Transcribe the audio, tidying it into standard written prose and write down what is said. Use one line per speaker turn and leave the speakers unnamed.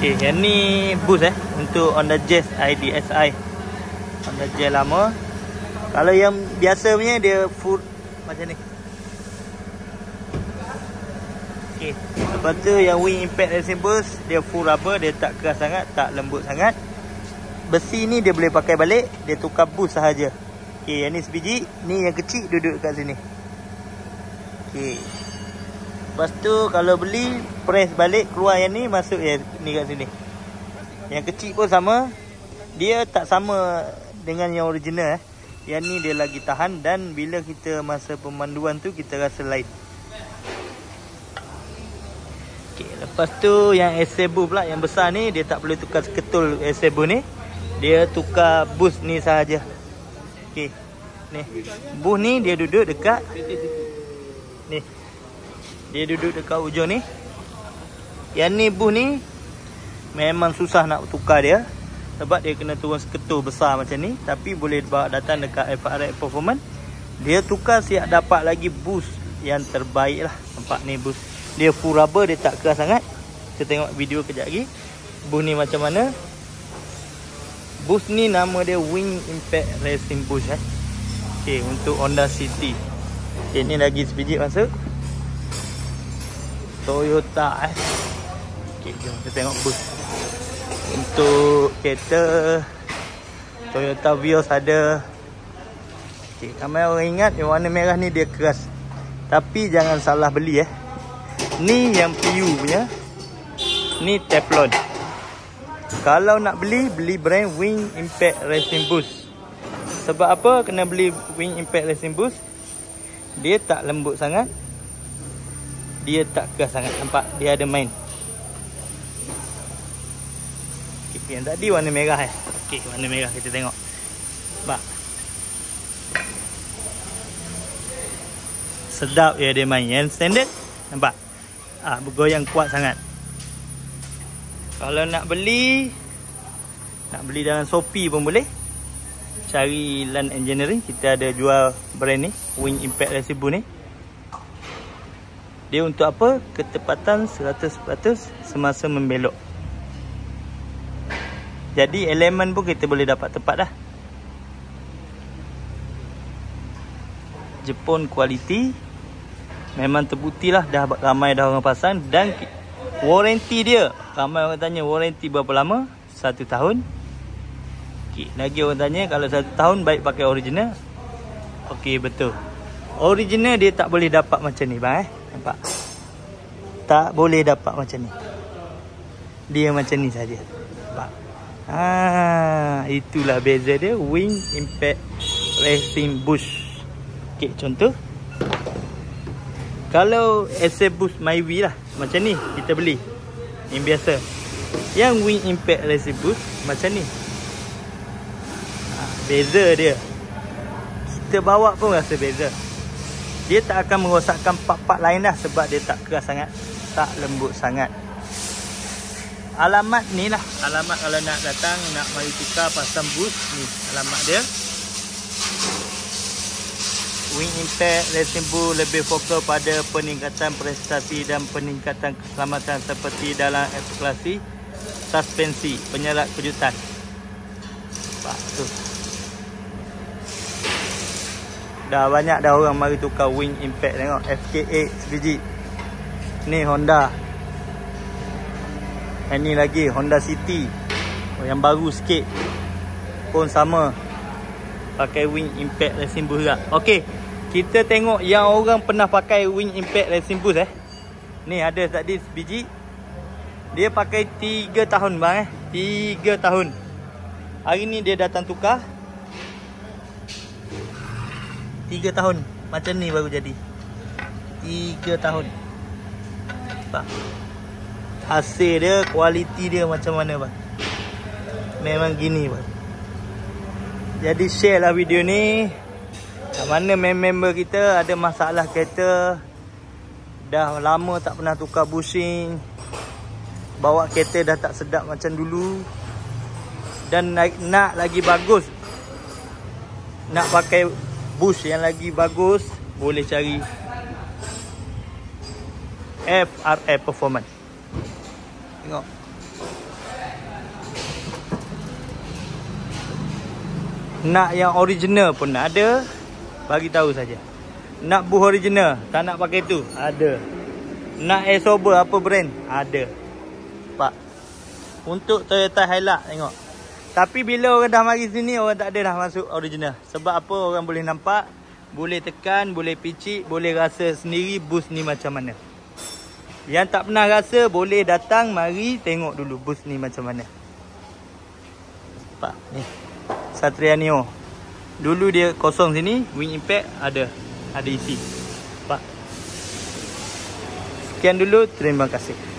Okay, yang ni boost untuk Honda Jazz IDSI. Honda Jazz lama. Kalau yang biasa punya dia full macam ni. Okay. Lepas tu yang wing impact racing boost dia full rubber, dia tak keras sangat, tak lembut sangat. Besi ni dia boleh pakai balik, dia tukar boost sahaja. Okay, yang ni sebiji, ni yang kecil duduk kat sini. Okay. Lepas tu kalau beli, press balik, keluar yang ni, masuk yang ni kat sini. Yang kecil pun sama. Dia tak sama dengan yang original. Yang ni dia lagi tahan, dan bila kita masa pemanduan tu kita rasa lain. Okay, lepas tu yang Acebo pula, yang besar ni dia tak boleh tukar ketul Acebo ni. Dia tukar boost ni sahaja. Okay, ni boost ni dia duduk dekat ni. Dia duduk dekat ujung ni. Yang ni boost ni memang susah nak tukar dia, sebab dia kena turun seketul besar macam ni. Tapi boleh bawa datang dekat FRX Performance. Dia tukar siap dapat lagi boost yang terbaik lah. Nampak ni boost. Dia full rubber, dia tak keras sangat. Kita tengok video kejap lagi. Boost ni macam mana. Boost ni nama dia Wing Impact Racing Boost Okay, untuk Honda City. Okay, ni lagi sebiji masuk. Toyota Okay, jom kita tengok boost. Untuk kereta Toyota Vios ada. Okay, ramai orang ingat yang warna merah ni dia keras. Tapi jangan salah beli Ni yang PU punya. Ni Teflon. Kalau nak beli, beli brand Wing Impact Racing Boost. Sebab apa kena beli Wing Impact Racing Boost? Dia tak lembut sangat, dia tak keras sangat. Nampak dia ada main. Okay, yang tadi warna merah Okay, warna merah kita tengok. Nampak sedap ya dia main. Yang standard nampak bergoyang kuat sangat. Kalau nak beli dalam Shopee pun boleh. Cari Land Engineering, kita ada jual brand ni, Wing Impact Racing Boost ni. Dia untuk apa? Ketepatan 100% semasa membelok. Jadi elemen pun kita boleh dapat tepat dah. Jepun kualiti. Memang terbukti lah, dah ramai dah orang pasang. Dan warranty dia, ramai orang tanya warranty berapa lama? 1 tahun. Okay, lagi orang tanya kalau 1 tahun baik pakai original. Okey, betul. Original dia tak boleh dapat macam ni bang Nampak? Tak boleh dapat macam ni. Dia macam ni saja. Nampak? Itulah beza dia Wing Impact Racing Boost. Okey, contoh. Kalau Acebo Boost Myvi lah, macam ni kita beli. Yang biasa. Yang Wing Impact Racing Boost macam ni. Beza dia. Kita bawa pun rasa beza. Dia tak akan merosakkan part-part lain dah, sebab dia tak keras sangat, tak lembut sangat. Alamat ni lah. Alamat kalau nak datang, nak mari tukar pasang boost ni, alamat dia. Wing Impact Racing Boost lebih fokus pada peningkatan prestasi dan peningkatan keselamatan seperti dalam eksplorasi, suspensi, penyerat kejutan. Nampak tu. Dah banyak dah orang mari tukar Wing Impact. Tengok FK8 sebiji. Ni Honda. Yang ni lagi Honda City. Yang baru sikit pun sama, pakai Wing Impact Racing Boost juga. Okey, kita tengok yang orang pernah pakai Wing Impact Racing Boost Ni ada tadi sebiji. Dia pakai 3 tahun bang 3 tahun. Hari ni dia datang tukar 3 tahun. Macam ni baru jadi 3 tahun. Nampak? Hasil dia, kualiti dia macam mana bang? Memang gini bang. Jadi share lah video ni. Mana member kita ada masalah kereta, dah lama tak pernah tukar bushing, bawa kereta dah tak sedap macam dulu, dan nak lagi bagus, nak pakai bush yang lagi bagus, boleh cari FRX Performance. Tengok Nak yang original pun ada. Bagi tahu saja. Nak buh original, tak nak pakai tu, ada. Nak air sober apa brand, ada. Pak. Untuk Toyota Hilux tengok. Tapi bila orang dah mari sini, orang tak ada dah masuk original. Sebab apa? Orang boleh nampak, boleh tekan, boleh picit, boleh rasa sendiri bus ni macam mana. Yang tak pernah rasa, boleh datang, mari tengok dulu bus ni macam mana. Pak, ni Satria Neo. Dulu dia kosong sini, wing impact ada isi. Pak. Sekian dulu, terima kasih.